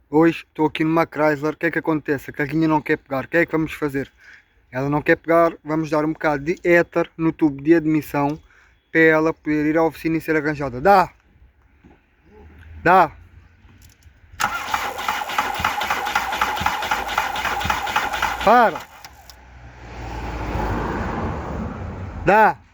Hoje estou aqui numa Chrysler, o que é que acontece? A carrinha não quer pegar, o que é que vamos fazer? Ela não quer pegar, vamos dar um bocado de éter no tubo de admissão para ela poder ir à oficina e ser arranjada. Dá! Dá! Para! Dá!